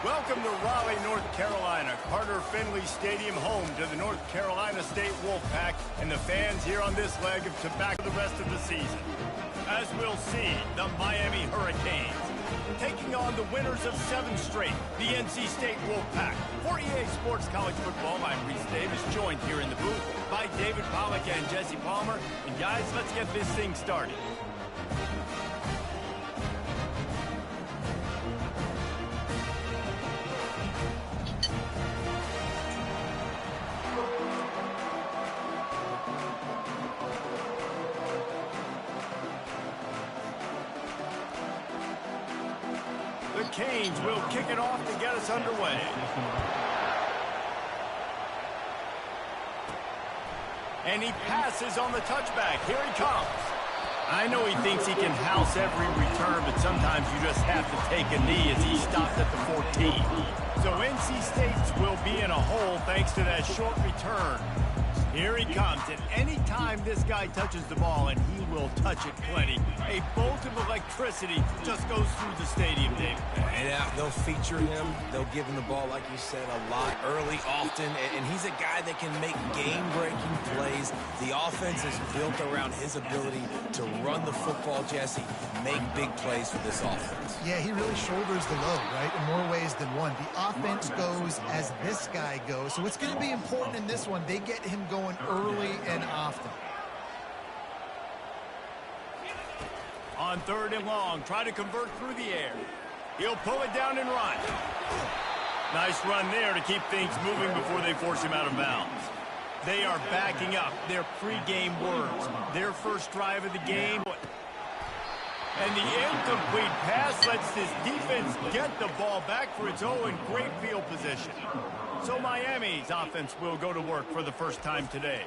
Welcome to Raleigh, North Carolina, Carter Finley Stadium, home to the North Carolina State Wolfpack and the fans here on this leg of tobacco the rest of the season. As we'll see, the Miami Hurricanes taking on the winners of 7 straight, the NC State Wolfpack. For EA Sports College Football, I'm Reese Davis, joined here in the booth by David Pollack and Jesse Palmer. And guys, let's get this thing started. The Canes will kick it off to get us underway. And he passes on the touchback. Here he comes. I know he thinks he can house every return, but sometimes you just have to take a knee as he stopped at the 14. So NC State will be in a hole thanks to that short return. Here he comes, and any time this guy touches the ball, and he will touch it plenty, a bolt of electricity just goes through the stadium, Dave. Yeah, they'll feature him. They'll give him the ball, like you said, a lot, early, often, and he's a guy that can make game-breaking plays. The offense is built around his ability to run the football, Jesse, make big plays for this offense. Yeah, he really shoulders the load, right, in more ways than one. The offense goes as this guy goes, so it's going to be important in this one. They get him going early and often. On 3rd and long, try to convert through the air. He'll pull it down and run. Nice run there to keep things moving before they force him out of bounds. They are backing up their pregame words. Their first drive of the game. And the incomplete pass lets this defense get the ball back for its own great field position. So Miami's offense will go to work for the first time today.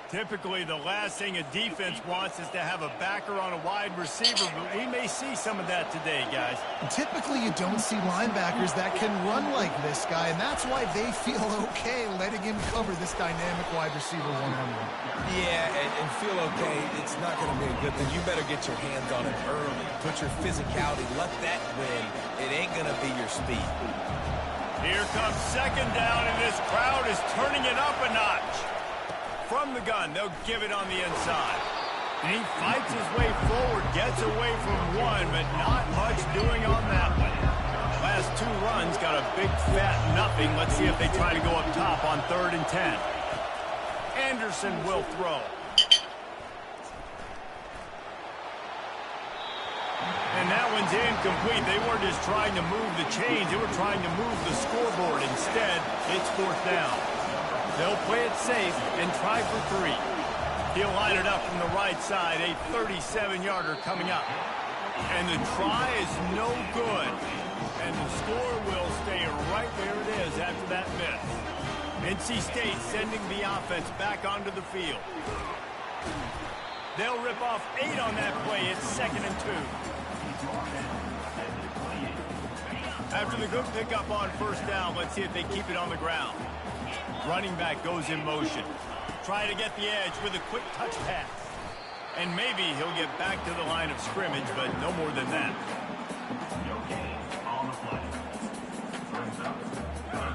Typically, the last thing a defense wants is to have a backer on a wide receiver, but we may see some of that today, guys. Typically, you don't see linebackers that can run like this guy, and that's why they feel okay letting him cover this dynamic wide receiver one-on-one. Yeah, and feel okay, it's not going to be a good thing. You better get your hands on it early. Put your physicality, let that win. It ain't going to be your speed. Here comes 2nd down, and this crowd is turning it up a notch. From the gun, they'll give it on the inside. And he fights his way forward, gets away from one, but not much doing on that one. Last 2 runs got a big fat nothing. Let's see if they try to go up top on 3rd and 10. Anderson will throw. And that one's incomplete. They weren't just trying to move the chains. They were trying to move the scoreboard. Instead, it's 4th down. They'll play it safe and try for 3. He'll line it up from the right side. A 37-yarder coming up. And the try is no good. And the score will stay right where it is after that miss. NC State sending the offense back onto the field. They'll rip off 8 on that play. It's 2nd and 2. After the good pickup on 1st down, let's see if they keep it on the ground. Running back goes in motion. Try to get the edge with a quick touch pass. And maybe he'll get back to the line of scrimmage, but no more than that.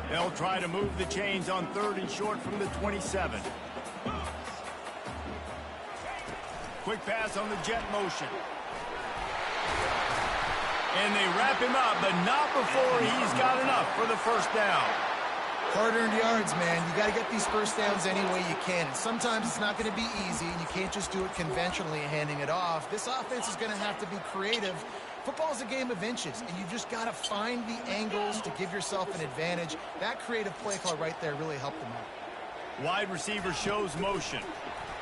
They'll try to move the chains on 3rd and short from the 27. Quick pass on the jet motion. And they wrap him up, but not before he's got enough for the 1st down. Hard-earned yards, man. You got to get these 1st downs any way you can. And sometimes it's not going to be easy, and you can't just do it conventionally handing it off. This offense is going to have to be creative. Football is a game of inches, and you just got to find the angles to give yourself an advantage. That creative play call right there really helped them out. Wide receiver shows motion.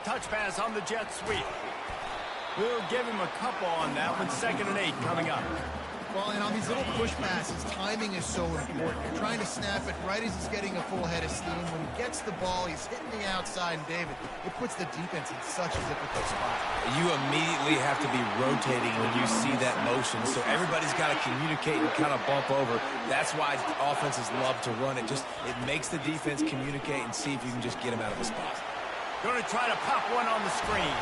Touch pass on the jet sweep. We'll give him a couple on that one. 2nd and 8 coming up. Well, and on these little push passes, timing is so important. You're trying to snap it right as he's getting a full head of steam. When he gets the ball, he's hitting the outside, and David, it puts the defense in such a difficult spot. You immediately have to be rotating when you see that motion, so everybody's got to communicate and kind of bump over. That's why offenses love to run it. It makes the defense communicate and see if you can just get him out of the spot. Going to try to pop one on the screen.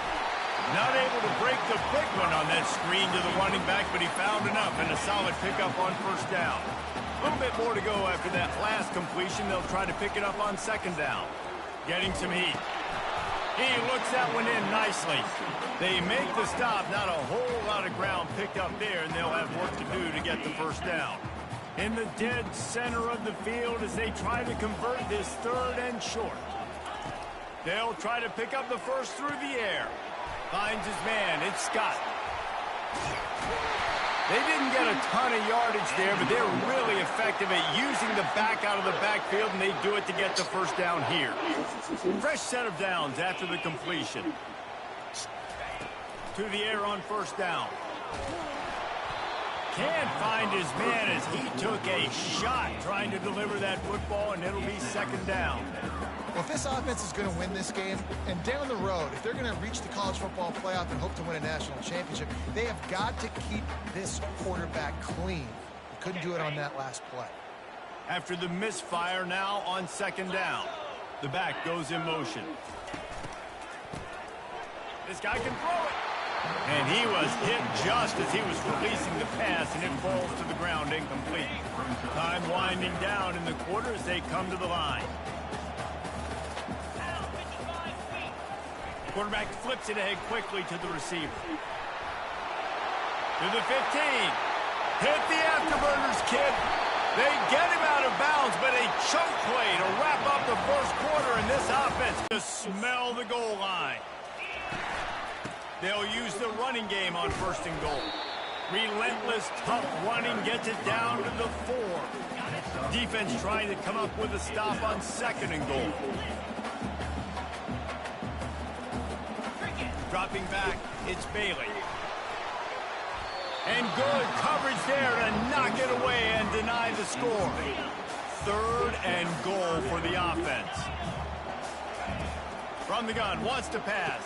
Not able to break the big one on that screen to the running back, but he found enough and a solid pickup on first down. A little bit more to go after that last completion. They'll try to pick it up on second down. Getting some heat. He looks that one in nicely. They make the stop. Not a whole lot of ground picked up there, and they'll have work to do to get the first down. In the dead center of the field as they try to convert this third and short. They'll try to pick up the first through the air. Finds his man. It's Scott. They didn't get a ton of yardage there, but they're really effective at using the back out of the backfield, and they do it to get the first down here. Fresh set of downs after the completion. To the air on first down. Can't find his man as he took a shot trying to deliver that football, and it'll be second down. Well, if this offense is going to win this game, and down the road, if they're going to reach the college football playoff and hope to win a national championship, they have got to keep this quarterback clean. They couldn't do it on that last play. After the misfire, now on second down. The back goes in motion. This guy can throw it. And he was hit just as he was releasing the pass, and it falls to the ground incomplete. Time winding down in the quarter as they come to the line. Quarterback flips it ahead quickly to the receiver. To the 15. Hit the afterburners, kid. They get him out of bounds, but a choke play to wrap up the first quarter, and this offense just smell the goal line. They'll use the running game on first and goal. Relentless, tough running gets it down to the 4. Defense trying to come up with a stop on second and goal. Dropping back, it's Bailey. And good coverage there to knock it away and deny the score. Third and goal for the offense. From the gun, wants to pass.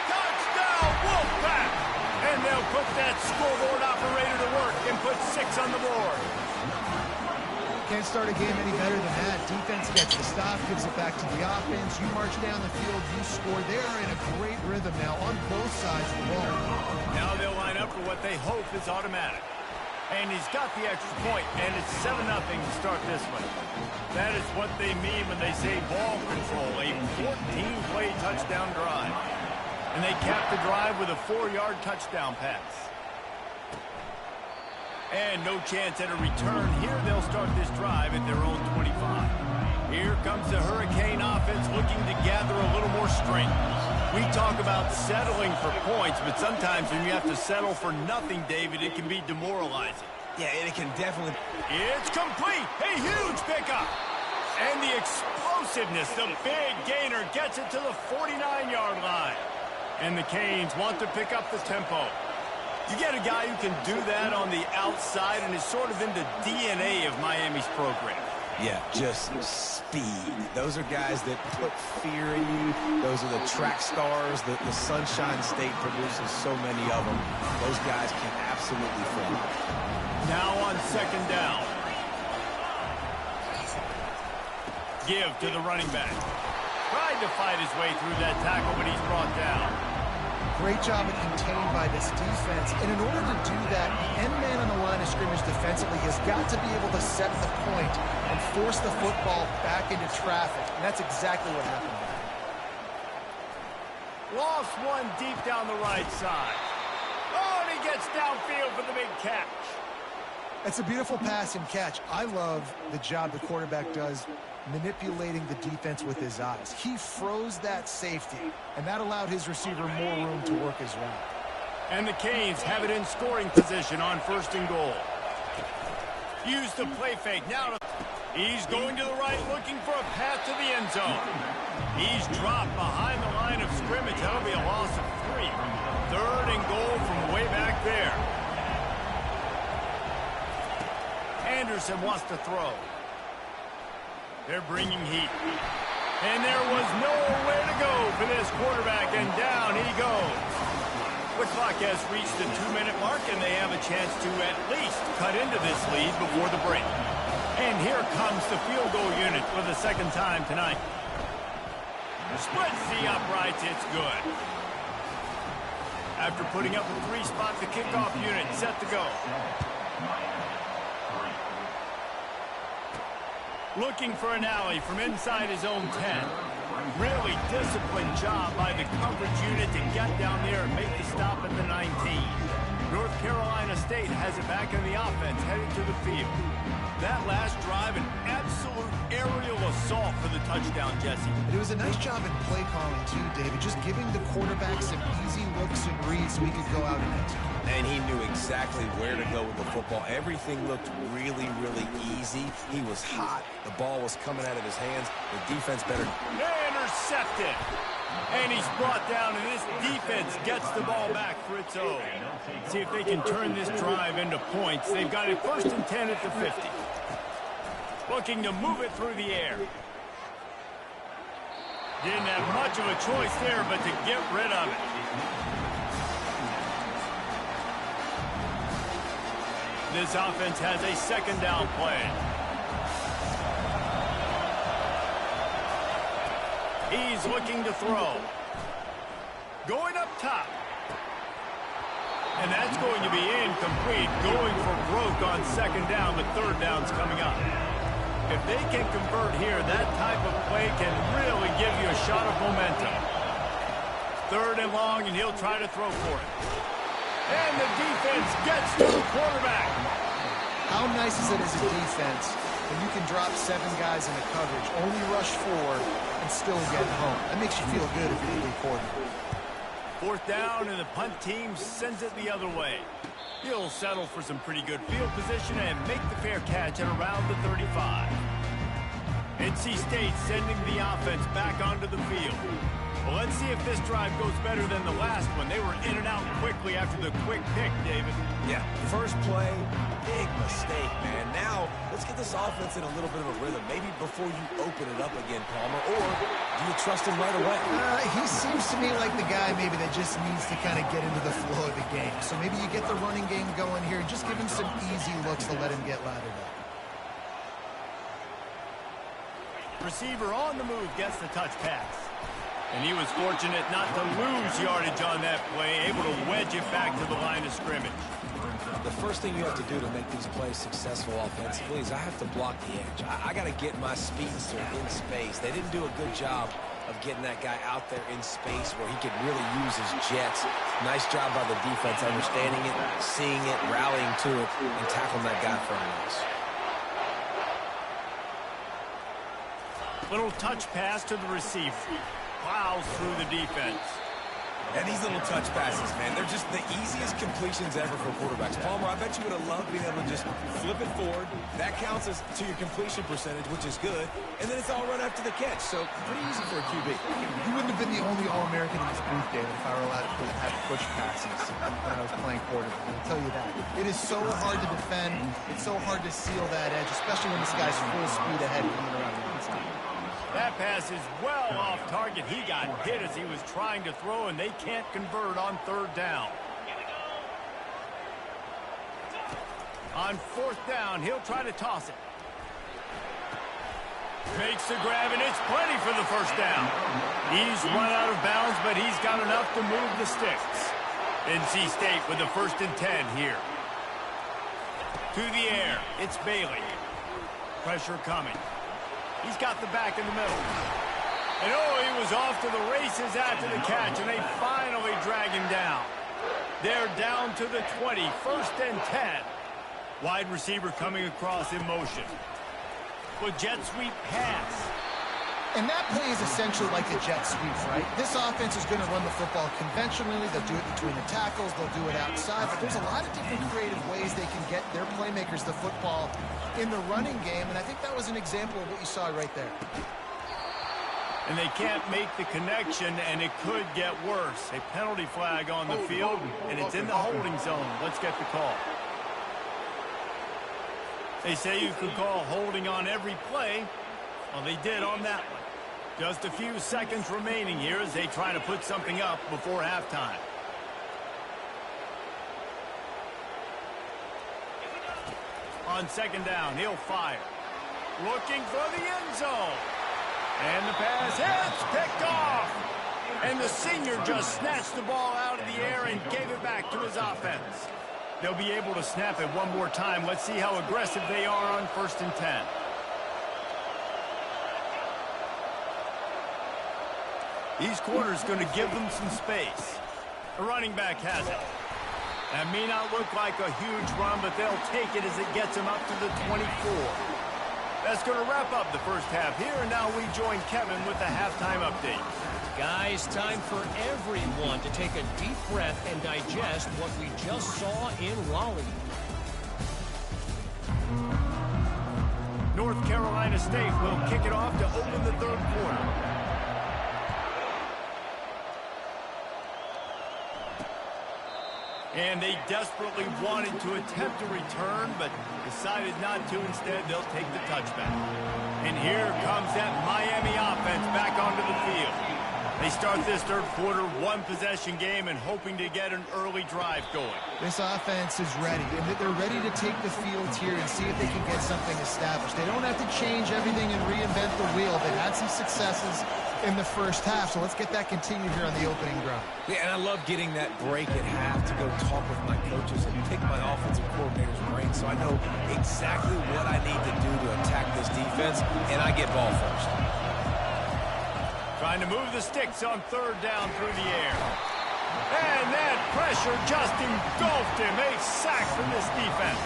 Touchdown, Wolfpack! And they'll put that scoreboard operator to work and put 6 on the board. Can't start a game any better than that. Defense gets the stop, gives it back to the offense. You march down the field, you score. They're in a great rhythm now on both sides of the ball. Now they'll line up for what they hope is automatic. And he's got the extra point, and it's 7-0 to start this one. That is what they mean when they say ball control, a 14-play touchdown drive. And they cap the drive with a 4-yard touchdown pass. And no chance at a return. Here they'll start this drive at their own 25. Here comes the Hurricane offense looking to gather a little more strength. We talk about settling for points, but sometimes when you have to settle for nothing, David, it can be demoralizing. Yeah, it can definitely. It's complete. A huge pickup. And the explosiveness, the big gainer gets it to the 49-yard line. And the Canes want to pick up the tempo. You get a guy who can do that on the outside and is sort of in the DNA of Miami's program. Yeah, just speed. Those are guys that put fear in you. Those are the track stars. The Sunshine State produces so many of them. Those guys can absolutely fly. Now on second down. Give to the running back. Tried to fight his way through that tackle, but he's brought down. Great job at contained by this defense. And in order to do that, the end man on the line of scrimmage defensively has got to be able to set the point and force the football back into traffic. And that's exactly what happened. Lost one deep down the right side. Oh, and he gets downfield for the big catch. It's a beautiful pass and catch. I love the job the quarterback does manipulating the defense with his eyes. He froze that safety, and that allowed his receiver more room to work his route. And the Canes have it in scoring position on first and goal. Use the play fake. Now he's going to the right, looking for a path to the end zone. He's dropped behind the line of scrimmage. That'll be a loss of 3. Third and goal from way back there. Anderson wants to throw. They're bringing heat. And there was nowhere to go for this quarterback, and down he goes. The clock has reached the 2-minute mark, and they have a chance to at least cut into this lead before the break. And here comes the field goal unit for the second time tonight. Splits the uprights, it's good. After putting up a 3-spot, the kickoff unit set to go. Looking for an alley from inside his own 10. Really disciplined job by the coverage unit to get down there and make the stop at the 19. North Carolina State has it back in the offense, headed to the field. That last drive, an absolute aerial assault for the touchdown, Jesse. It was a nice job in play calling, too, David. Just giving the quarterback some easy looks and reads so he could go out and execute. And he knew exactly where to go with the football. Everything looked really, really easy. He was hot. The ball was coming out of his hands. The defense better. Intercepted. And he's brought down, and this defense gets the ball back for its own. See if they can turn this drive into points. They've got it 1st and 10 at the 50. Looking to move it through the air. Didn't have much of a choice there, but to get rid of it. This offense has a 2nd down play. He's looking to throw. Going up top. And that's going to be incomplete. Going for broke on 2nd down. The 3rd down's coming up. If they can convert here, that type of play can really give you a shot of momentum. 3rd and long, and he'll try to throw for it. And the defense gets to the quarterback. How nice is it as a defense when you can drop 7 guys in the coverage, only rush 4, and still get home? That makes you feel good if you're the quarterback. 4th down, and the punt team sends it the other way. He'll settle for some pretty good field position and make the fair catch at around the 35. NC State sending the offense back onto the field. Well, let's see if this drive goes better than the last one. They were in and out quickly after the quick pick, David. Yeah, first play, big mistake, man. Now, let's get this offense in a little bit of a rhythm. Maybe before you open it up again, Palmer, or do you trust him right away? He seems to me like the guy maybe that just needs to kind of get into the flow of the game. So maybe you get the running game going here and just give him some easy looks to let him get lathered up. Receiver on the move gets the touch pass. And he was fortunate not to lose yardage on that play, able to wedge it back to the line of scrimmage. The first thing you have to do to make these plays successful offensively is I have to block the edge. I got to get my speedster in space. They didn't do a good job of getting that guy out there in space where he could really use his jets. Nice job by the defense understanding it, seeing it, rallying to it, and tackling that guy for a loss. Little touch pass to the receiver. Plows through the defense. And these little touch passes, man, they're just the easiest completions ever for quarterbacks. Palmer, I bet you would have loved being able to just flip it forward. That counts as to your completion percentage, which is good. And then it's all run after the catch. So pretty easy for a QB. You wouldn't have been the only All-American in this booth, David, if I were allowed to have push passes when I was playing quarterback. I'll tell you that. It is so hard to defend. It's so hard to seal that edge, especially when this guy's full speed ahead coming around the inside. That pass is well off target. He got hit as he was trying to throw, and they can't convert on 3rd down. On 4th down, he'll try to toss it. Makes the grab, and it's plenty for the 1st down. He's run out of bounds, but he's got enough to move the sticks. NC State with the 1st and 10 here. To the air, it's Bailey. Pressure coming. He's got the back in the middle. And oh, he was off to the races after the catch, and they finally drag him down. They're down to the 20, 1st and 10. Wide receiver coming across in motion. With jet sweep pass. And that play is essentially like the jet sweep, right? This offense is going to run the football conventionally. They'll do it between the tackles. They'll do it outside. But there's a lot of different creative ways they can get their playmakers the football in the running game. And I think that was an example of what you saw right there. And they can't make the connection, and it could get worse. A penalty flag on the field, and it's in the holding zone. Let's get the call. They say you could call holding on every play. Well, they did on that one. Just a few seconds remaining here as they try to put something up before halftime. On second down, he'll fire. Looking for the end zone. And the pass hits, picked off. And the senior just snatched the ball out of the air and gave it back to his offense. They'll be able to snap it one more time. Let's see how aggressive they are on 1st and 10. Each quarter is going to give them some space. The running back has it. That may not look like a huge run, but they'll take it as it gets them up to the 24. That's going to wrap up the first half here, and now we join Kevin with the halftime update. Guys, time for everyone to take a deep breath and digest what we just saw in Raleigh. North Carolina State will kick it off to open the third quarter. And they desperately wanted to attempt a return, but decided not to. Instead, they'll take the touchback. And here comes that Miami offense back onto the field. They start this third quarter one-possession game and hoping to get an early drive going. This offense is ready, and they're ready to take the field here and see if they can get something established. They don't have to change everything and reinvent the wheel. They've had some successes in the first half, so let's get that continued here on the opening drive. Yeah, and I love getting that break at half to go talk with my coaches and pick my offensive coordinator's brain so I know exactly what I need to do to attack this defense, and I get ball first. Trying to move the sticks on third down through the air. And that pressure just engulfed him. A sack from this defense.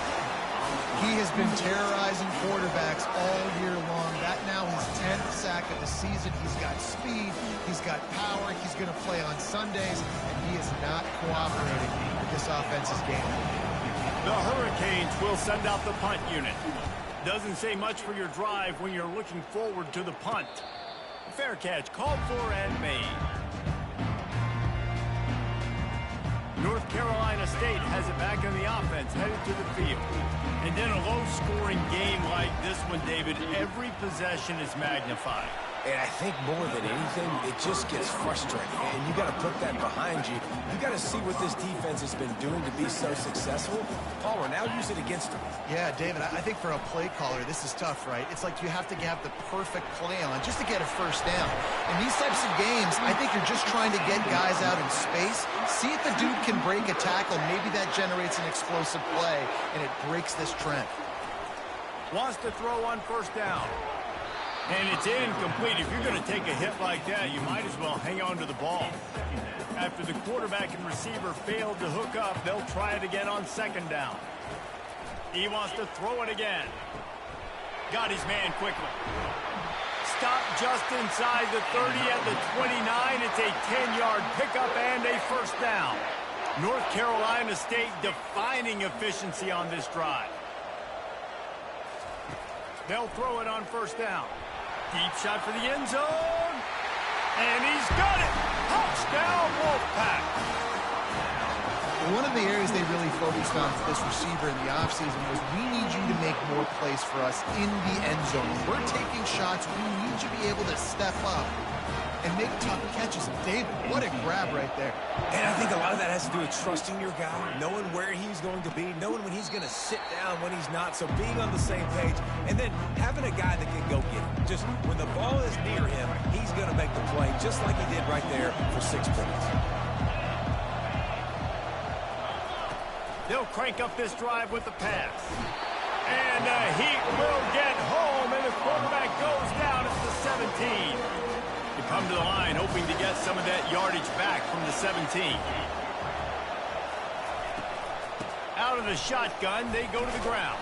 He has been terrorizing quarterbacks all year long. That now his 10th sack of the season. He's got speed. He's got power. He's going to play on Sundays, and he is not cooperating with this offense's game. The Hurricanes will send out the punt unit. Doesn't say much for your drive when you're looking forward to the punt. Fair catch called for and made. North Carolina State has it back on the offense, headed to the field. And in a low-scoring game like this one, David, every possession is magnified. And I think more than anything, it just gets frustrating. And you got to put that behind you. You got to see what this defense has been doing to be so successful. Palmer, now use it against them. Yeah, David, I think for a play caller, this is tough, right? It's like you have to have the perfect play on just to get a first down. In these types of games, I think you're just trying to get guys out in space, see if the dude can break a tackle. Maybe that generates an explosive play, and it breaks this trend. Wants to throw on first down. And it's incomplete. If you're going to take a hit like that, you might as well hang on to the ball. After the quarterback and receiver failed to hook up, they'll try it again on second down. He wants to throw it again. Got his man quickly. Stop just inside the 30 at the 29. It's a 10-yard pickup and a first down. North Carolina State defining efficiency on this drive. They'll throw it on first down. Deep shot for the end zone. And he's got it. Touchdown, Wolfpack. One of the areas they really focused on for this receiver in the offseason was we need you to make more plays for us in the end zone. We're taking shots. We need you to be able to step up and make tough catches. David, what a grab right there. And I think a lot of that has to do with trusting your guy, knowing where he's going to be, knowing when he's going to sit down, when he's not, so being on the same page, and then having a guy that can go get it. Just when the ball is near him, he's going to make the play, just like he did right there for 6 points. They'll crank up this drive with the pass. And the Heat will get home, and the quarterback goes down at the 17. They come to the line hoping to get some of that yardage back from the 17. Out of the shotgun, they go to the ground.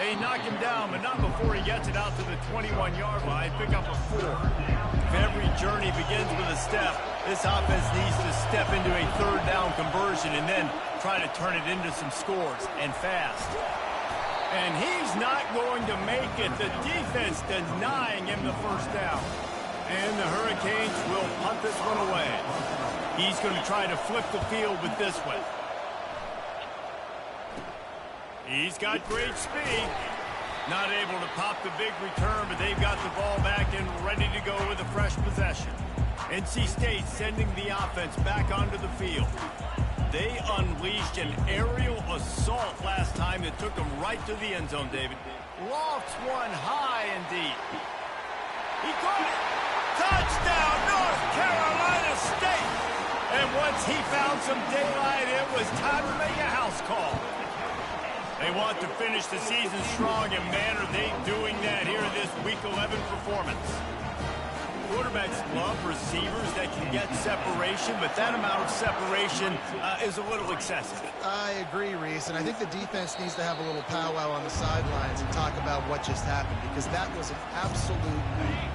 They knock him down, but not before he gets it out to the 21-yard line. Pick up a 4. If every journey begins with a step, this offense needs to step into a third down conversion and then try to turn it into some scores, and fast. And he's not going to make it. The defense denying him the first down. And the Hurricanes will punt this one away. He's going to try to flip the field with this one. He's got great speed. Not able to pop the big return, but they've got the ball back and ready to go with a fresh possession. NC State sending the offense back onto the field. They unleashed an aerial assault last time that took them right to the end zone, David. Lofts one high and deep. He caught it. Touchdown, North Carolina State. And once he found some daylight, it was time to make a house call. They want to finish the season strong, and man, are they doing that here in this Week 11 performance. Quarterbacks love receivers that can get separation, but that amount of separation is a little excessive. I agree, Reese, and I think the defense needs to have a little powwow on the sidelines and talk about what just happened, because that was an absolute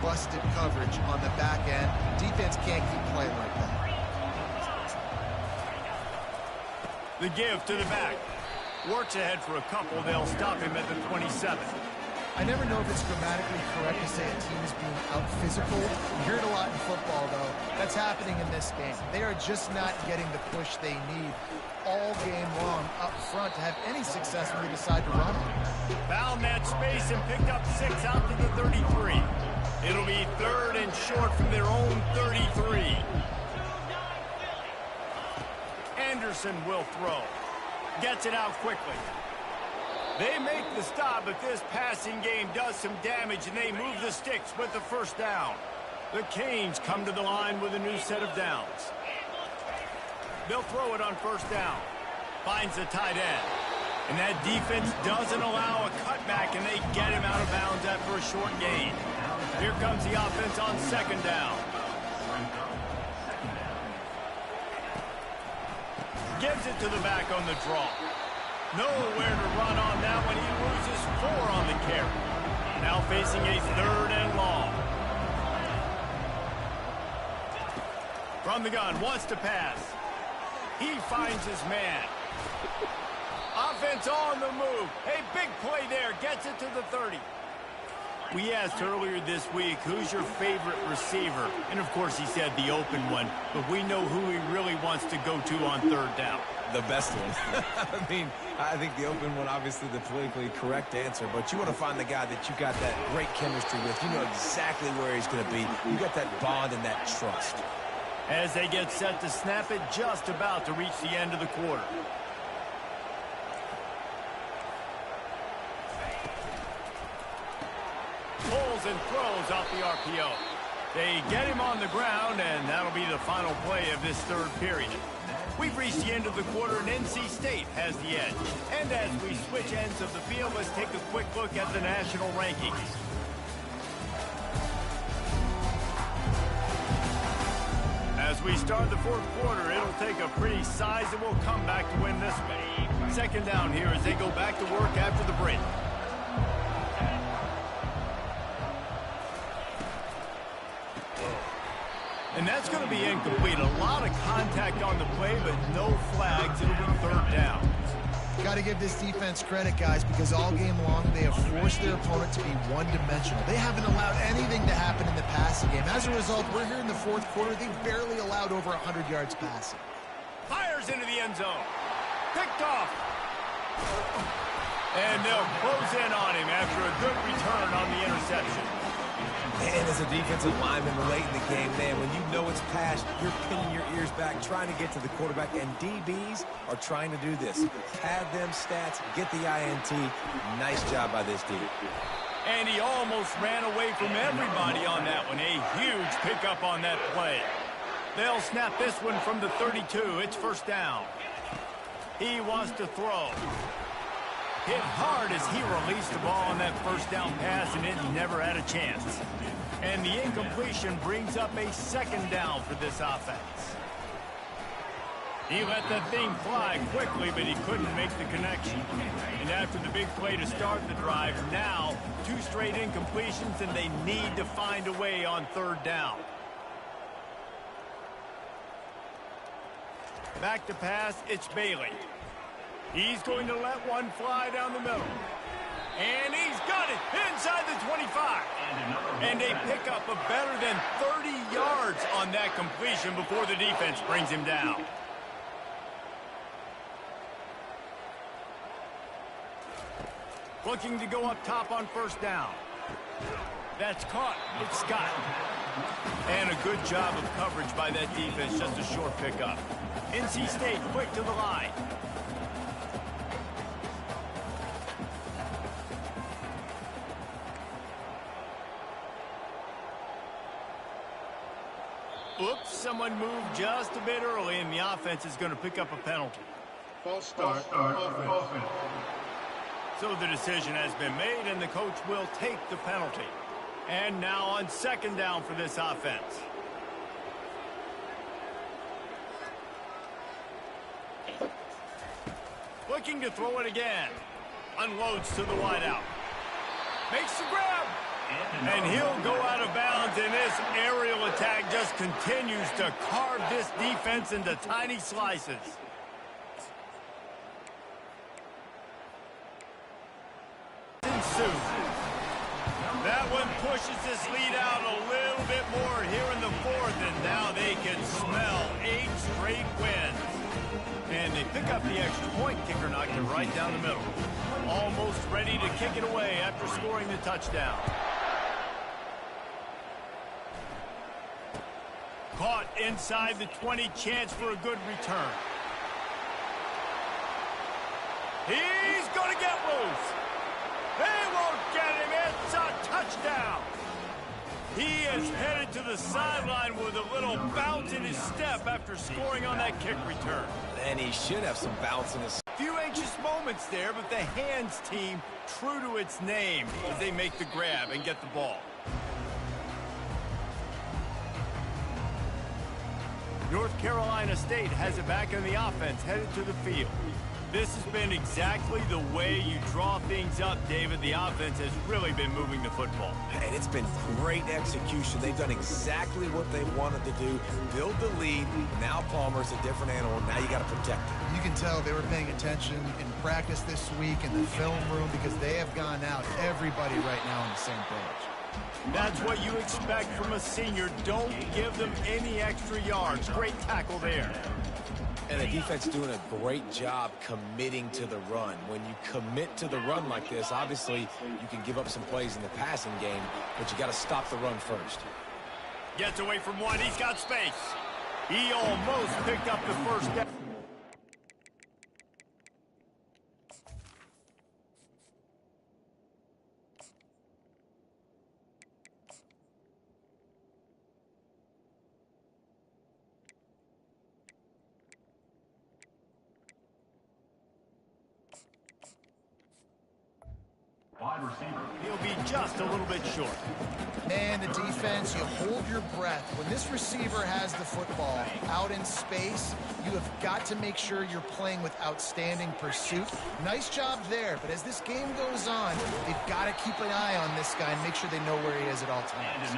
busted coverage on the back end. Defense can't keep playing like that. The give to the back. Works ahead for a couple. They'll stop him at the 27. I never know if it's grammatically correct to say a team is being out-physical. You hear it a lot in football, though. That's happening in this game. They are just not getting the push they need all game long up front to have any success when they decide to run it. Found that space and picked up 6 out to the 33. It'll be 3rd and short from their own 33. Anderson will throw. Gets it out quickly. They make the stop, but this passing game does some damage, and they move the sticks with the first down. The Canes come to the line with a new set of downs. They'll throw it on first down. Finds the tight end. And that defense doesn't allow a cutback, and they get him out of bounds after a short gain. Here comes the offense on second down. Gives it to the back on the draw. Nowhere to run on that one. He loses 4 on the carry. Now facing a 3rd and long. From the gun, wants to pass. He finds his man. Offense on the move. A big play there. Gets it to the 30. We asked earlier this week, who's your favorite receiver? And, of course, he said the open one. But we know who he really wants to go to on 3rd down. The best one. I think the open one, obviously the politically correct answer, but you want to find the guy that you got that great chemistry with. You know exactly where he's going to be. You got that bond and that trust. As they get set to snap it, just about to reach the end of the quarter. Pulls and throws off the RPO. They get him on the ground, and that'll be the final play of this 3rd period. We've reached the end of the quarter, and NC State has the edge. And as we switch ends of the field, let's take a quick look at the national rankings. As we start the 4th quarter, it'll take a pretty sizable comeback to win this one. Second down here as they go back to work after the break. And that's going to be incomplete. A lot of contact on the play, but no flags. It'll be 3rd down. Got to give this defense credit, guys, because all game long they have forced their opponent to be one-dimensional. They haven't allowed anything to happen in the passing game. As a result, we're here in the 4th quarter. They've barely allowed over 100 yards passing. Fires into the end zone. Picked off. And they'll close in on him after a good return on the interception. And as a defensive lineman late in the game, man, when you know it's passed, you're pinning your ears back, trying to get to the quarterback, and DBs are trying to do this. Pad them stats, get the INT. Nice job by this D. And he almost ran away from everybody on that one. A huge pickup on that play. They'll snap this one from the 32. It's first down. He wants to throw. Hit hard as he released the ball on that first down pass, and it never had a chance. And the incompletion brings up a second down for this offense. He let that thing fly quickly, but he couldn't make the connection. And after the big play to start the drive, now 2 straight incompletions, and they need to find a way on 3rd down. Back to pass, it's Bailey. He's going to let one fly down the middle. And he's got it inside the 25. And a pickup of better than 30 yards on that completion before the defense brings him down. Looking to go up top on first down. That's caught. It's Scott. And a good job of coverage by that defense. Just a short pickup. NC State quick to the line. Oops, someone moved just a bit early, and the offense is going to pick up a penalty. False start offense. So the decision has been made, and the coach will take the penalty. And now on second down for this offense. Looking to throw it again. Unloads to the wideout. Makes the grab. And he'll go out of bounds, and this aerial attack just continues to carve this defense into tiny slices. That one pushes this lead out a little bit more here in the fourth, and now they can smell 8 straight wins. And they pick up the extra point. Kicker knocked it right down the middle. Almost ready to kick it away after scoring the touchdown. Caught inside the 20, chance for a good return. He's going to get loose. They won't get him. It's a touchdown. He is headed to the sideline with a little bounce in his step after scoring on that kick return. And he should have some bounce in his... Few anxious moments there, but the hands team true to its name as they make the grab and get the ball. North Carolina State has it back in the offense, headed to the field. This has been exactly the way you draw things up, David. The offense has really been moving the football. And it's been great execution. They've done exactly what they wanted to do. Build the lead. Now Palmer's a different animal. Now you got to protect him. You can tell they were paying attention in practice this week in the film room because they have gone out, everybody right now on the same page. That's what you expect from a senior. Don't give them any extra yards. Great tackle there. And the defense doing a great job committing to the run. When you commit to the run like this, obviously you can give up some plays in the passing game, but you got to stop the run first. Gets away from one. He's got space. He almost picked up the first down. Wide receiver. He'll be just a little bit short. Man, the defense, you hold your breath. When this receiver has the football out in space, you have got to make sure you're playing with outstanding pursuit. Nice job there, but as this game goes on, they've got to keep an eye on this guy and make sure they know where he is at all times.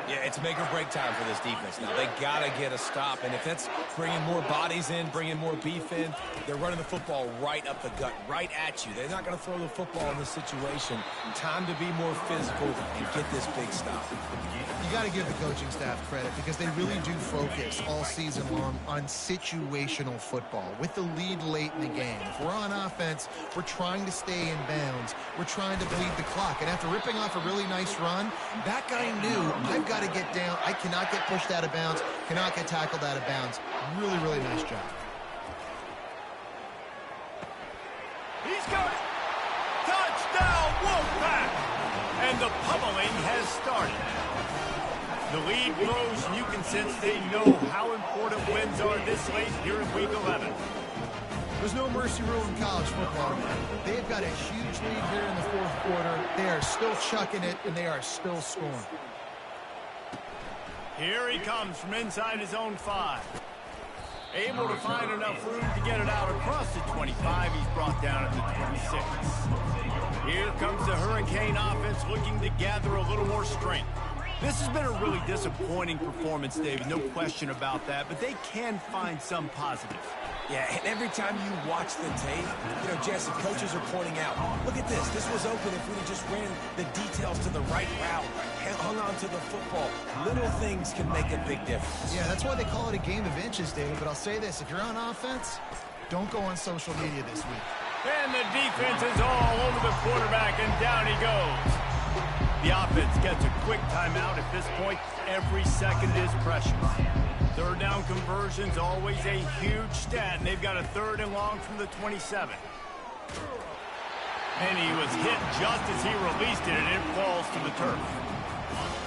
Yeah, it's make or break time for this defense now. They got to get a stop, and if that's bringing more bodies in, bringing more beef in, they're running the football right up the gut, right at you. They're not going to throw the football in this situation. Time to be more physical and get this big stop. You got to give the coaching staff credit because they really do focus all season long on situational football with the lead late in the game. If we're on offense, we're trying to stay in bounds. We're trying to bleed the clock. And after ripping off a really nice run, that guy knew, I've got to get down. I cannot get pushed out of bounds, cannot get tackled out of bounds. Really, really nice job. He's got it. Touchdown, Wolfpack! And the pummeling has started. The lead grows, and you can sense they know how important wins are this late here in Week 11. There's no mercy rule in college football. They've got a huge lead here in the fourth quarter. They are still chucking it, and they are still scoring. Here he comes from inside his own 5. Able to find enough room to get it out across the 25. He's brought down at the 26. Here comes the Hurricane offense looking to gather a little more strength. This has been a really disappointing performance, David, no question about that, but they can find some positives. Yeah, and every time you watch the tape, Jesse, coaches are pointing out, look at this. This was open if we just ran the details to the right route and hung on to the football. Little things can make a big difference. Yeah, that's why they call it a game of inches, David. But I'll say this, if you're on offense, don't go on social media this week. And the defense is all over the quarterback, and down he goes. The offense gets a quick timeout. At this point, every second is precious. Third down conversion's always a huge stat, and they've got a 3rd and long from the 27. And he was hit just as he released it, and it falls to the turf.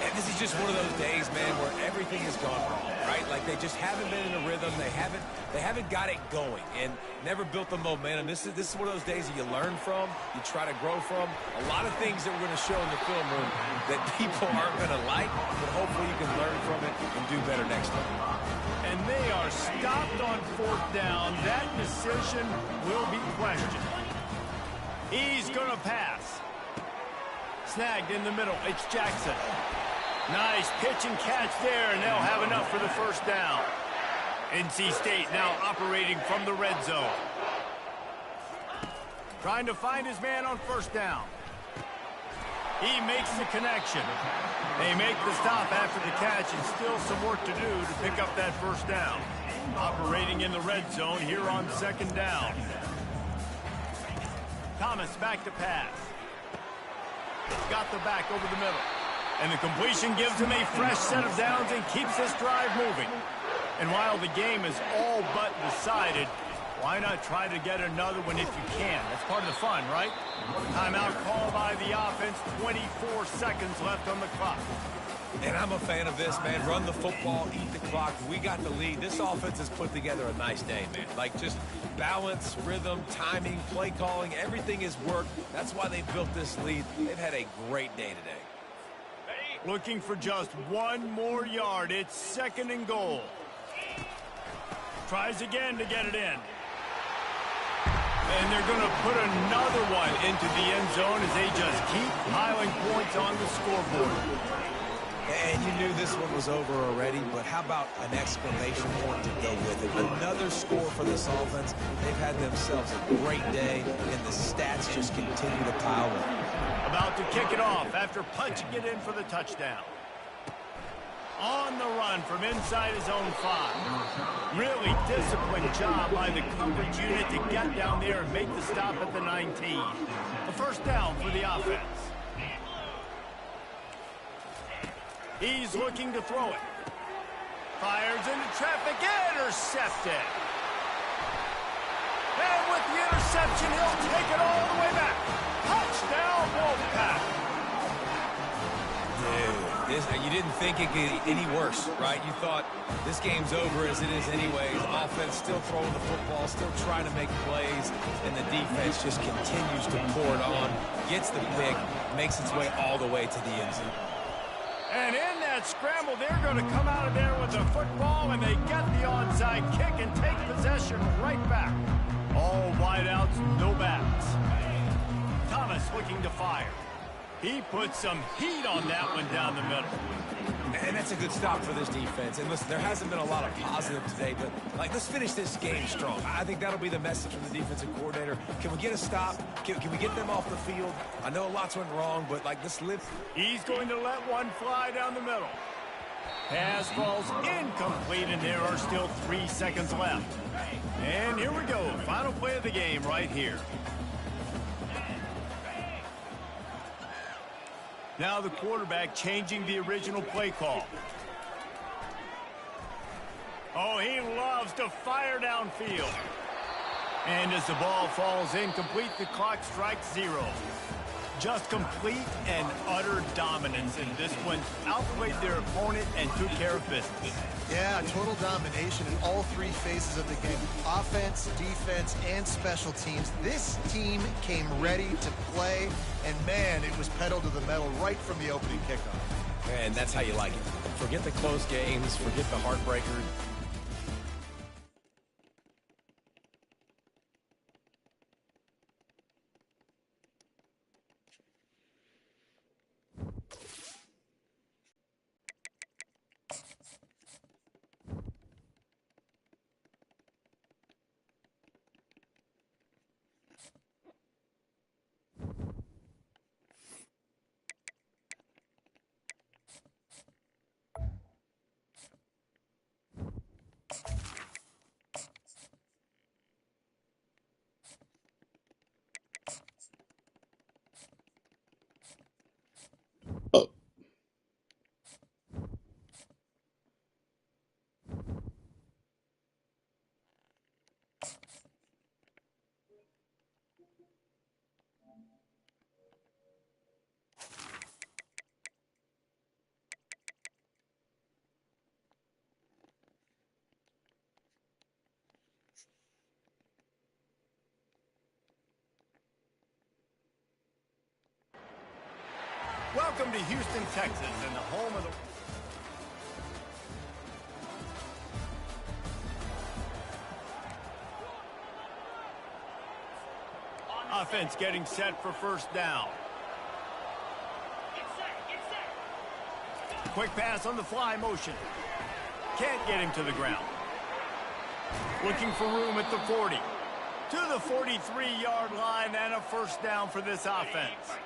And this is just one of those days, man, where everything has gone wrong, right? Like they just haven't been in a rhythm. They haven't got it going and never built the momentum. This is one of those days that you learn from, you try to grow from. A lot of things that we're going to show in the film room that people aren't going to like, but hopefully you can learn from it and do better next time. And they are stopped on 4th down. That decision will be questioned. He's going to pass. Snagged in the middle. It's Jackson. Nice pitch and catch there, and they'll have enough for the 1st down. NC State now operating from the red zone. Trying to find his man on 1st down. He makes the connection. They make the stop after the catch, and still some work to do to pick up that 1st down. Operating in the red zone here on 2nd down. Thomas back to pass. Got the back over the middle. And the completion gives him a fresh set of downs and keeps this drive moving. And while the game is all but decided, why not try to get another one if you can? That's part of the fun, right? Timeout called by the offense. 24 seconds left on the clock. And I'm a fan of this, man. Run the football, eat the clock. We got the lead. This offense has put together a nice day, man. Like just balance, rhythm, timing, play calling, everything is worked. That's why they built this lead. They've had a great day today. Looking for just one more yard. It's 2nd and goal. Tries again to get it in. And they're going to put another one into the end zone as they just keep piling points on the scoreboard. And you knew this one was over already, but how about an exclamation point to go with it? Another score for this offense. They've had themselves a great day, and the stats just continue to pile up. About to kick it off after punching it in for the touchdown. On the run from inside his own 5. Really disciplined job by the coverage unit to get down there and make the stop at the 19. A 1st down for the offense. He's looking to throw it. Fires into traffic, intercepted. And with the interception, he'll take it all the way back. Touchdown, Wolfpack. Dude, you didn't think it could get any worse, right? You thought this game's over as it is anyways. Offense still throwing the football, still trying to make plays, and the defense just continues to pour it on, gets the pick, makes its way all the way to the end zone. And in that scramble, they're going to come out of there with the football, and they get the onside kick and take possession right back. All wideouts, no backs. Thomas looking to fire. He put some heat on that one down the middle. And that's a good stop for this defense. And listen, there hasn't been a lot of positive today, but like, let's finish this game strong. I think that'll be the message from the defensive coordinator. Can we get a stop? Can we get them off the field? I know lots went wrong, but like, let's live. He's going to let one fly down the middle. Pass falls incomplete, and there are still 3 seconds left. And here we go. Final play of the game right here. Now the quarterback changing the original play call. Oh, he loves to fire downfield. And as the ball falls incomplete, the clock strikes 0. Just complete and utter dominance in this one. Outplayed their opponent and took care of business. Yeah, total domination in all 3 phases of the game. Offense, defense, and special teams. This team came ready to play, and man, it was pedal to the metal right from the opening kickoff. And that's how you like it. Forget the close games, forget the heartbreaker. Welcome to Houston, Texas, and the home of the... Offense getting set for first down. Quick pass on the fly motion. Can't get him to the ground. Looking for room at the 40. To the 43-yard line and a first down for this offense.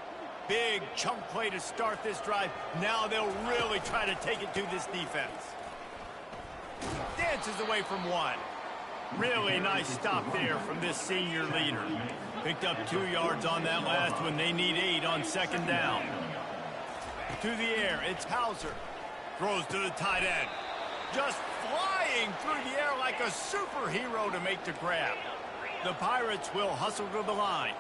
Big chunk play to start this drive. Now they'll really try to take it to this defense. Dances away from one. Really nice stop there from this senior leader. Picked up 2 yards on that last one. They need 8 on second down. To the air, it's Hauser. Throws to the tight end. Just flying through the air like a superhero to make the grab. The Pirates will hustle to the line.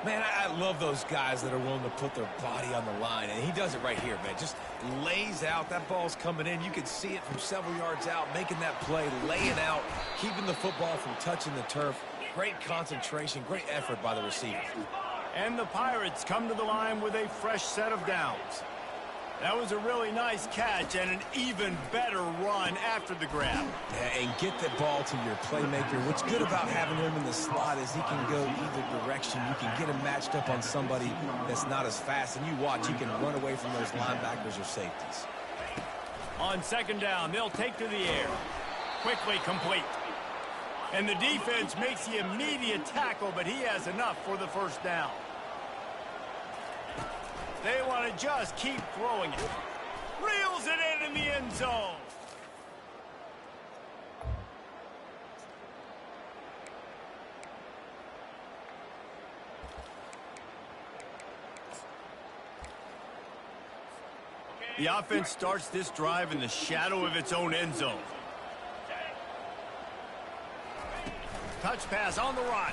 Man, I love those guys that are willing to put their body on the line, and he does it right here, man. Just lays out. That ball's coming in. You can see it from several yards out, making that play, laying out, keeping the football from touching the turf. Great concentration, great effort by the receiver. And the Pirates come to the line with a fresh set of downs. That was a really nice catch and an even better run after the grab. Yeah, and get the ball to your playmaker. What's good about having him in the slot is he can go either direction. You can get him matched up on somebody that's not as fast, and you watch, he can run away from those linebackers or safeties. On second down, they'll take to the air. Quickly complete. And the defense makes the immediate tackle, but he has enough for the first down. They want to just keep throwing it. Reels it in the end zone. The offense starts this drive in the shadow of its own end zone. Touch pass on the run.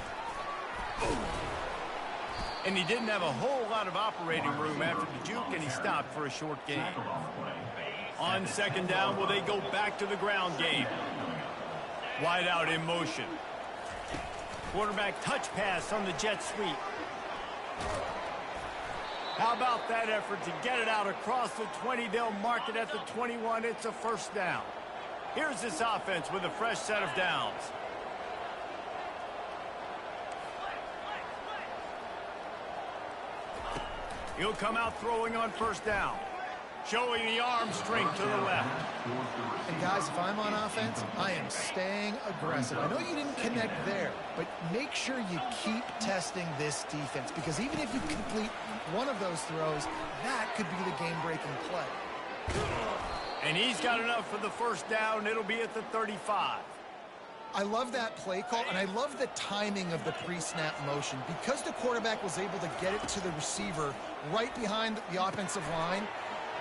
And he didn't have a whole lot of operating room after the juke, and he stopped for a short gain. On second down, will they go back to the ground game? Wide out in motion. Quarterback touch pass on the jet sweep. How about that effort to get it out across the 20? They'll mark it at the 21. It's a first down. Here's this offense with a fresh set of downs. He'll come out throwing on first down. Showing the arm strength to the left. And guys, if I'm on offense, I am staying aggressive. I know you didn't connect there, but make sure you keep testing this defense, because even if you complete one of those throws, that could be the game-breaking play. And he's got enough for the first down. It'll be at the 35. I love that play call, and I love the timing of the pre-snap motion. Because the quarterback was able to get it to the receiver right behind the offensive line,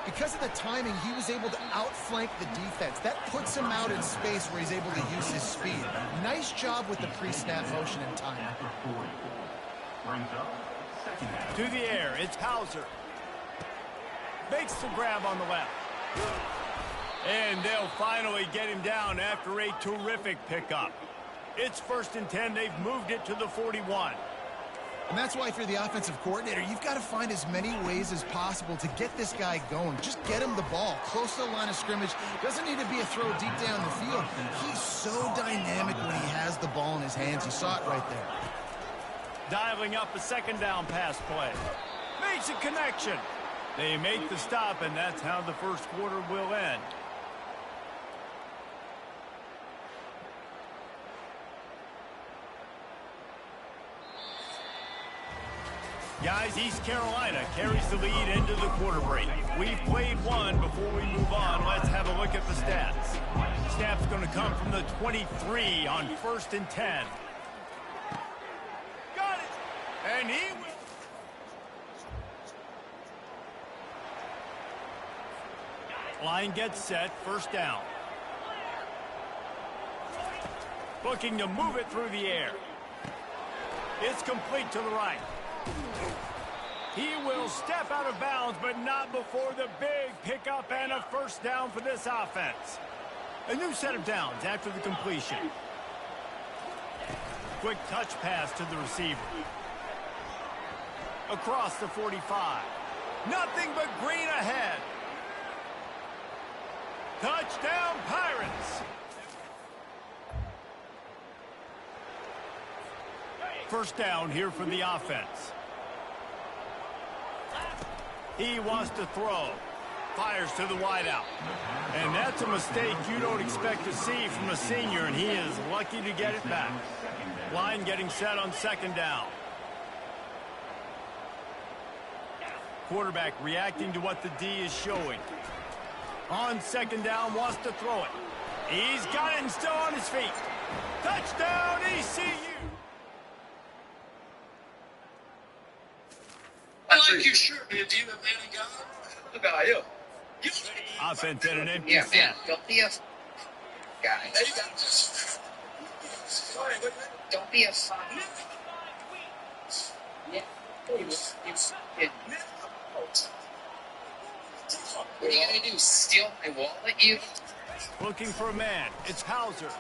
because of the timing, he was able to outflank the defense. That puts him out in space where he's able to use his speed. Nice job with the pre-snap motion and timing. To the air, it's Hauser. Makes the grab on the left. And they'll finally get him down after a terrific pickup. It's 1st and 10. They've moved it to the 41. And that's why if you're the offensive coordinator, you've got to find as many ways as possible to get this guy going. Just get him the ball close to the line of scrimmage. Doesn't need to be a throw deep down the field. He's so dynamic when he has the ball in his hands. You saw it right there. Dialing up a second down pass play. Makes a connection. They make the stop, and that's how the first quarter will end. Guys, East Carolina carries the lead into the quarter break. We've played one. Before we move on, let's have a look at the stats. Snap's going to come from the 23 on 1st and 10. Got it! And he will... Line gets set, first down. Looking to move it through the air. It's complete to the right. He will step out of bounds, but not before the big pickup and a first down for this offense. A new set of downs after the completion. Quick touch pass to the receiver. Across the 45. Nothing but green ahead. Touchdown, Pirates. First down here for the offense. He wants to throw. Fires to the wideout. And that's a mistake you don't expect to see from a senior, and he is lucky to get it back. Line getting set on second down. Quarterback reacting to what the D is showing. On second down, wants to throw it. He's got it and still on his feet. Touchdown, ECU! I like your shirt, man. Do you have any God? Look at you. Offense at an empty Yeah, set. man. Don't be a guy. Don't be a fuck. Yeah. What are you gonna do? Steal my wallet, you? Looking for a man. It's Hauser.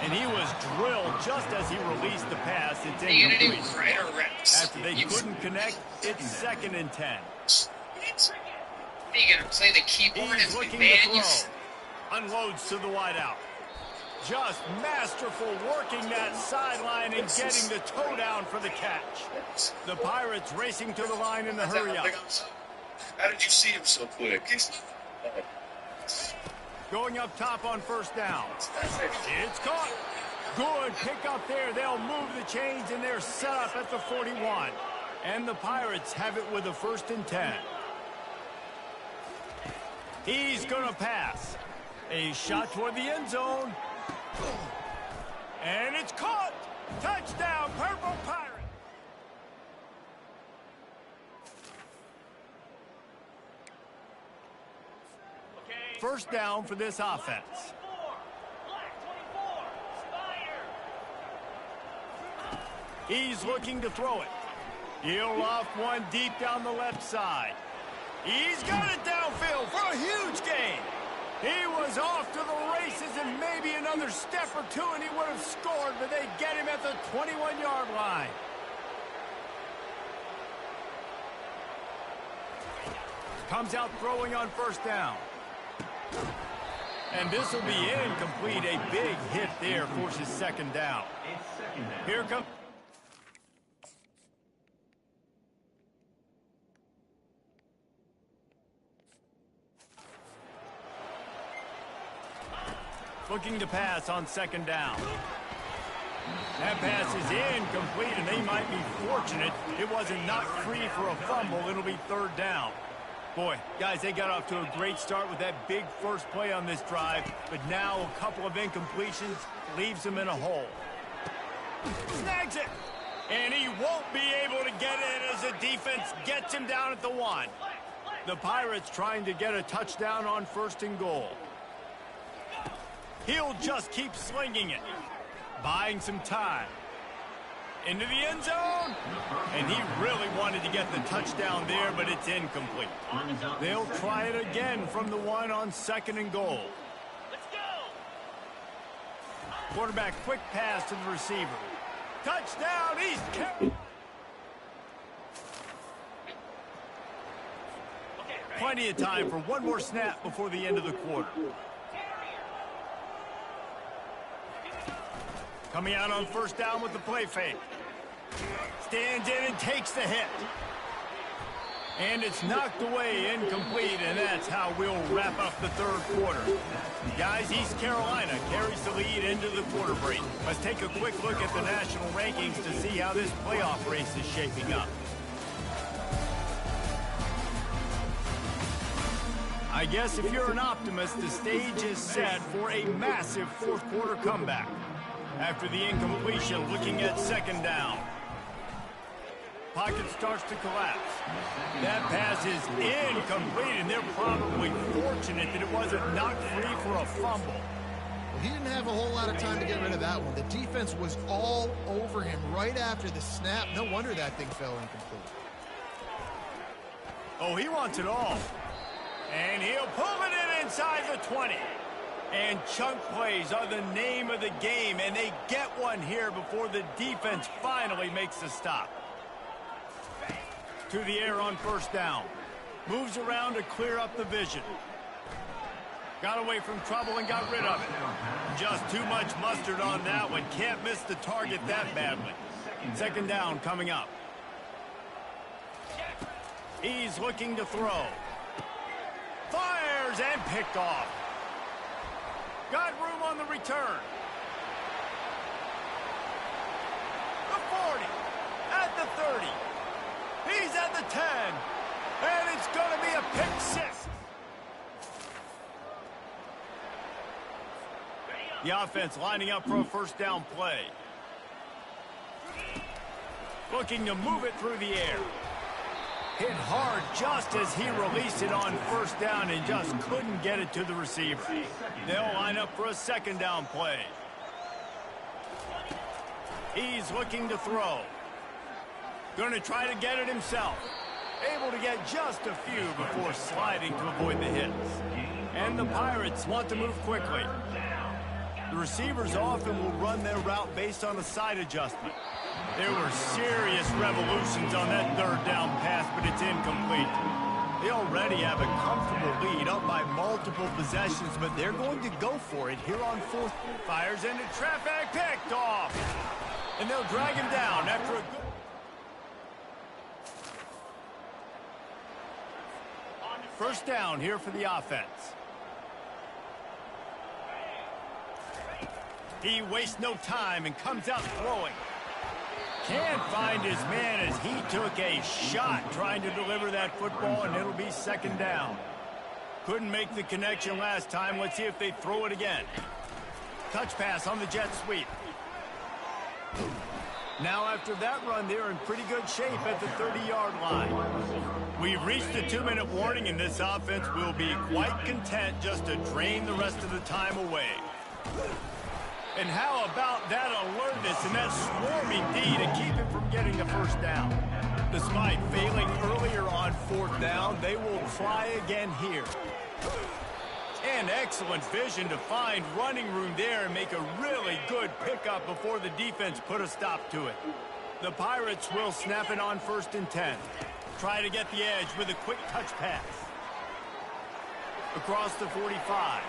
And he was drilled just as he released the pass. It's What are you gonna do? incomplete. Right or reps? After they couldn't connect, it's 2nd and 10. Are you gonna play the keyboard He's as the looking to band? You throw. Unloads to the wideout. Just masterful working that sideline and getting the toe down for the catch. The Pirates racing to the line in the hurry up. How did you see him so quick? Going up top on first down. It's caught. Good pick up there. They'll move the chains, and they're set up at the 41. And the Pirates have it with a 1st and 10. He's going to pass. A shot toward the end zone. And it's caught. Touchdown, Purple Pirates. First down for this offense. He's looking to throw it. He'll loft one deep down the left side. He's got it downfield for a huge gain. He was off to the races and maybe another step or two and he would have scored, but they get him at the 21-yard line. Comes out throwing on first down. And this will be incomplete. A big hit there forces 2nd down. Here comes... Looking to pass on 2nd down. That pass is incomplete, and they might be fortunate it wasn't knocked free for a fumble. It'll be 3rd down. Boy, guys, they got off to a great start with that big first play on this drive, but now a couple of incompletions leaves them in a hole. Snags it, and he won't be able to get it as the defense gets him down at the 1. The Pirates trying to get a touchdown on 1st and goal. He'll just keep slinging it, buying some time. Into the end zone, and he really wanted to get the touchdown there, but it's incomplete. They'll try it again from the 1 on 2nd and goal. Let's go. Quarterback quick pass to the receiver. Touchdown, East Carolina. Plenty of time for one more snap before the end of the quarter. Coming out on first down with the play fake. Stands in and takes the hit. And it's knocked away, incomplete, and that's how we'll wrap up the 3rd quarter. Guys, East Carolina carries the lead into the quarter break. Let's take a quick look at the national rankings to see how this playoff race is shaping up. I guess if you're an optimist, the stage is set for a massive 4th quarter comeback. After the incompletion, looking at 2nd down. Pocket starts to collapse. That pass is incomplete, and they're probably fortunate that it wasn't knocked free for a fumble. Well, he didn't have a whole lot of time to get rid of that one. The defense was all over him right after the snap. No wonder that thing fell incomplete. Oh, he wants it all. And he'll pull it in inside the 20. And chunk plays are the name of the game, and they get one here before the defense finally makes the stop. through the air on first down. Moves around to clear up the vision. Got away from trouble and got rid of it. Just too much mustard on that one. Can't miss the target that badly. Second down coming up. He's looking to throw. Fires and picked off. Got room on the return. The 40. At the 30. He's at the 10. And it's going to be a pick six. The offense lining up for a first down play. Looking to move it through the air. Hit hard just as he released it on first down and just couldn't get it to the receiver. They'll line up for a second down play. He's looking to throw. Going to try to get it himself. Able to get just a few before sliding to avoid the hits. And the Pirates want to move quickly. The receivers often will run their route based on a side adjustment. There were serious revolutions on that third down pass, but it's incomplete. They already have a comfortable lead up by multiple possessions, but they're going to go for it here on fourth. Fires into traffic, picked off. And they'll drag him down after a good... First down here for the offense. He wastes no time and comes out throwing. Can't find his man as he took a shot trying to deliver that football, and it'll be second down. Couldn't make the connection last time. Let's see if they throw it again. Touch pass on the jet sweep. Now after that run, they're in pretty good shape at the 30-yard line. We've reached the 2-minute warning, and this offense will be quite content just to drain the rest of the time away. And how about that alertness and that swarming D to keep him from getting the first down? Despite failing earlier on fourth down, they will try again here. And excellent vision to find running room there and make a really good pickup before the defense put a stop to it. The Pirates will snap it on 1st and 10. Try to get the edge with a quick touch pass. Across the 45.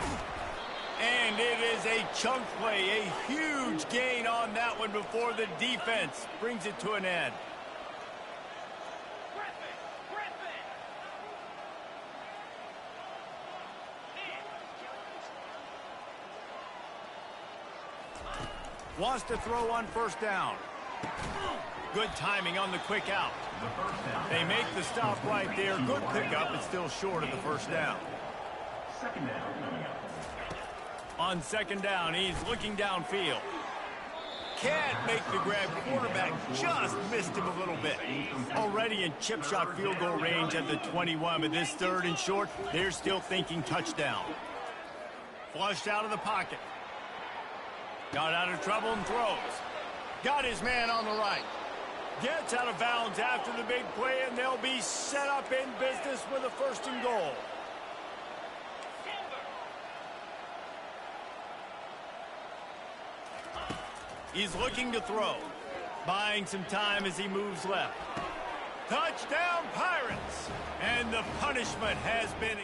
And it is a chunk play, a huge gain on that one before the defense brings it to an end. Wants to throw on first down. Good timing on the quick out. They make the stop right there. Good pickup, but still short of the first down. Second down. On second down, he's looking downfield. Can't make the grab. Quarterback just missed him a little bit. Already in chip shot field goal range at the 21, but this 3rd and short, they're still thinking touchdown. Flushed out of the pocket. Got out of trouble and throws. Got his man on the right. Gets out of bounds after the big play, and they'll be set up in business with a 1st and goal. He's looking to throw. Buying some time as he moves left. Touchdown, Pirates! And the punishment has been...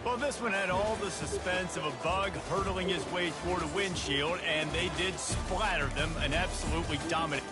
Well, this one had all the suspense of a bug hurtling his way toward a windshield, and they did splatter them and absolutely dominate.